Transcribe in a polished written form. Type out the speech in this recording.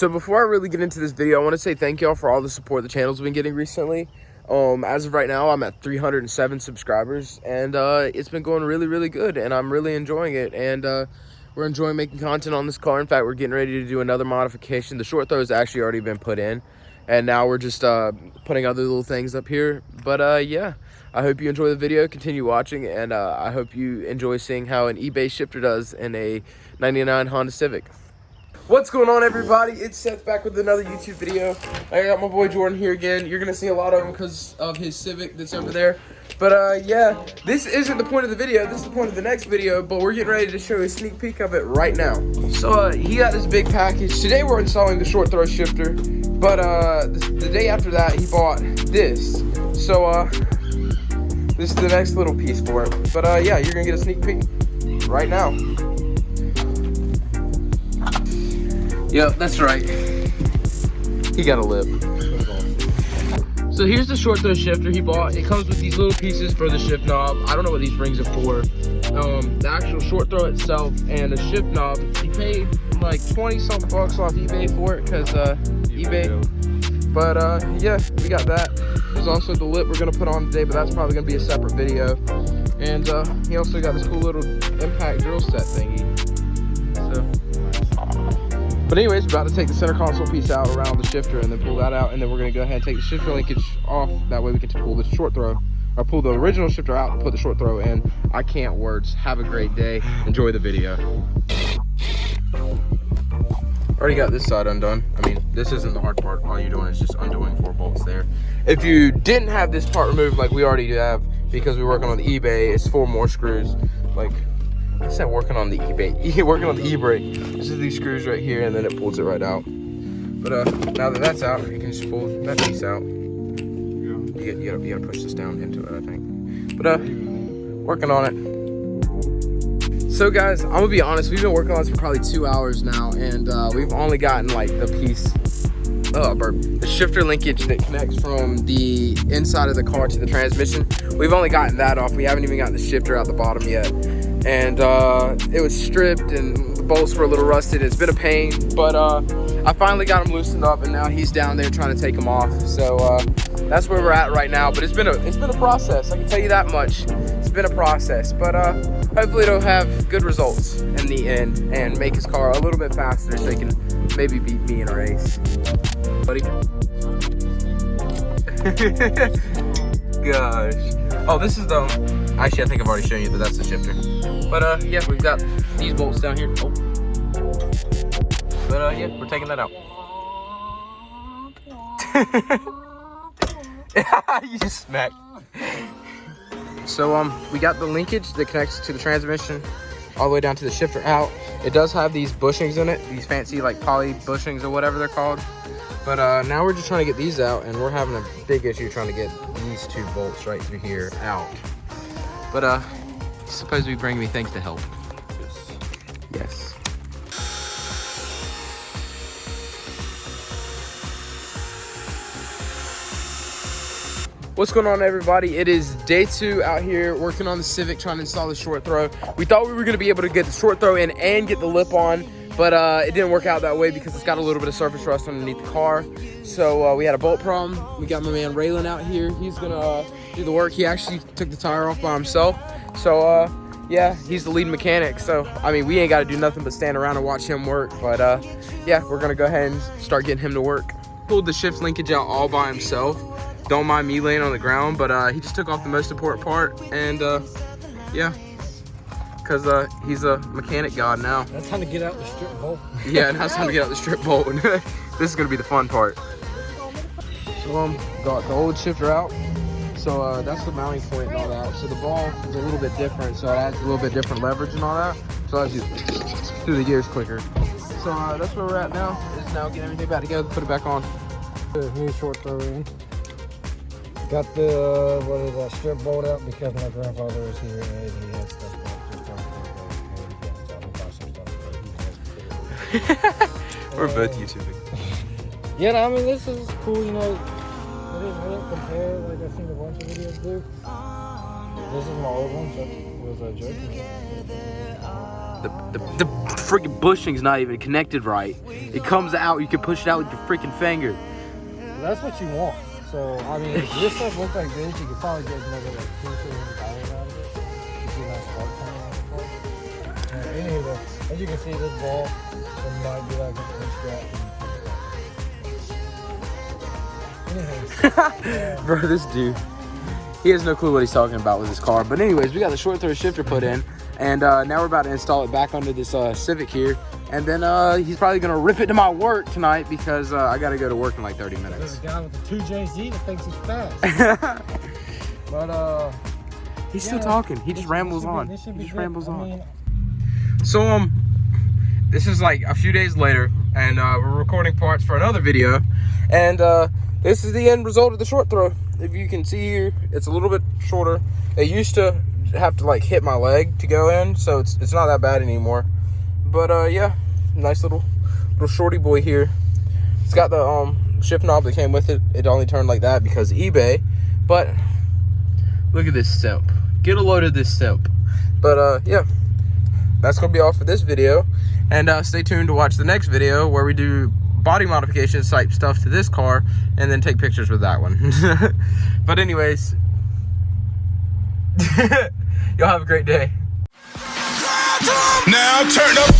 So before I really get into this video, I want to say thank y'all for all the support the channel's been getting recently. As of right now, I'm at 307 subscribers, and it's been going really good, and I'm really enjoying it. And we're enjoying making content on this car. In fact, we're getting ready to do another modification. The short throw has actually already been put in, and now we're just putting other little things up here. But yeah, I hope you enjoy the video. Continue watching, and I hope you enjoy seeing how an eBay shifter does in a 99 Honda Civic. What's going on, everybody? It's Seth back with another YouTube video. I got my boy Jordan here again. You're gonna see a lot of him because of his Civic that's over there. But yeah, this isn't the point of the video. This is the point of the next video, but we're getting ready to show a sneak peek of it right now. So he got this big package. Today we're installing the short throw shifter, but the day after that he bought this. So this is the next little piece for it. But yeah, you're gonna get a sneak peek right now. Yep, that's right. He got a lip. So here's the short throw shifter he bought. It comes with these little pieces for the shift knob. I don't know what these rings are for. The actual short throw itself and the shift knob. He paid like 20-something bucks off eBay for it because eBay. But yeah, we got that. There's also the lip we're gonna put on today, but that's probably gonna be a separate video. And he also got this cool little impact drill set thingy. So. But anyways, we're about to take the center console piece out around the shifter and then pull that out, and then we're going to go ahead and take the shifter linkage off. That way we can pull the short throw, or pull the original shifter out and put the short throw in. I can't words. Have a great day. Enjoy the video. Already got this side undone. I mean, this isn't the hard part. All you're doing is just undoing 4 bolts there. If you didn't have this part removed like we already have, because we're working on the eBay, it's 4 more screws. Like, I said working on the eBay, working on the e-brake. This is these screws right here, and then it pulls it right out. But now that that's out, you can just pull that piece out. You gotta push this down into it, I think. But working on it. So guys, I'm gonna be honest, we've been working on this for probably 2 hours now, and we've only gotten like the piece, the shifter linkage that connects from the inside of the car to the transmission. We've only gotten that off. We haven't even gotten the shifter out the bottom yet. And it was stripped and the bolts were a little rusted. It's been a pain, but I finally got him loosened up, and now he's down there trying to take them off. So that's where we're at right now. But it's been a process. I can tell you that much. It's been a process, but hopefully it'll have good results in the end and make his car a little bit faster, so he can maybe beat me in a race, buddy. Gosh. Oh, this is the, actually I think I've already shown you that that's the shifter. But yeah, we've got these bolts down here. Oh. But yeah, we're taking that out. You just smacked. So we got the linkage that connects to the transmission all the way down to the shifter out. It does have these bushings in it, these fancy like poly bushings or whatever they're called. But now we're just trying to get these out, and we're having a big issue trying to get these 2 bolts right through here out. But suppose we bring me things to help. Yes. What's going on, everybody? It is day 2 out here working on the Civic, trying to install the short throw. We thought we were going to be able to get the short throw in and get the lip on, but it didn't work out that way because it's got a little bit of surface rust underneath the car. So we had a bolt problem. We got my man Raylan out here. He's gonna do the work. He actually took the tire off by himself. So yeah, he's the lead mechanic. So I mean, we ain't got to do nothing but stand around and watch him work. But yeah, we're gonna go ahead and start getting him to work. Pulled the shift linkage out all by himself. Don't mind me laying on the ground, but he just took off the most important part, and yeah. Because he's a mechanic god now. That's time to get out the strip bolt. Yeah, now it's time to get out the strip bolt. This is going to be the fun part. So got the old shifter out. So that's the mounting point and all that. So the ball is a little bit different, so it adds a little bit different leverage and all that. So I just through the gears quicker. So that's where we're at now. Is now get everything back together, put it back on. The new short throw in. Got the strip bolt out because my grandfather was here and he had stuff. We're both YouTubing. Yeah, I mean, this is cool, you know. I didn't compare like I've seen a bunch of videos do. This is my old one, so it was a joke. freaking bushing's not even connected right. It comes out, you can push it out with your freaking finger. That's what you want. So, I mean, if this stuff looks like this, you could probably get another like $200-$300 out of it. You see a nice spark coming out of the car. Anyway, as you can see, this ball, it might be like a scratch. Anyways. Bro, this dude, he has no clue what he's talking about with his car. But anyways, we got the short throw shifter put in, and now we're about to install it back under this Civic here. And then he's probably gonna rip it to my work tonight because I gotta go to work in like 30 minutes. There's a guy with the 2JZ that thinks he's fast. But he's still talking. He just rambles on. He just rambles on. So this is like a few days later, and we're recording parts for another video, and this is the end result of the short throw. If you can see here, it's a little bit shorter. It used to have to like hit my leg to go in, so it's not that bad anymore. But yeah, nice little shorty boy here. It's got the shift knob that came with it. It only turned like that because eBay. But look at this simp. Get a load of this simp. But yeah, that's gonna be all for this video. And stay tuned to watch the next video where we do body modification type stuff to this car and then take pictures with that one. But anyways, y'all have a great day. Now turn up.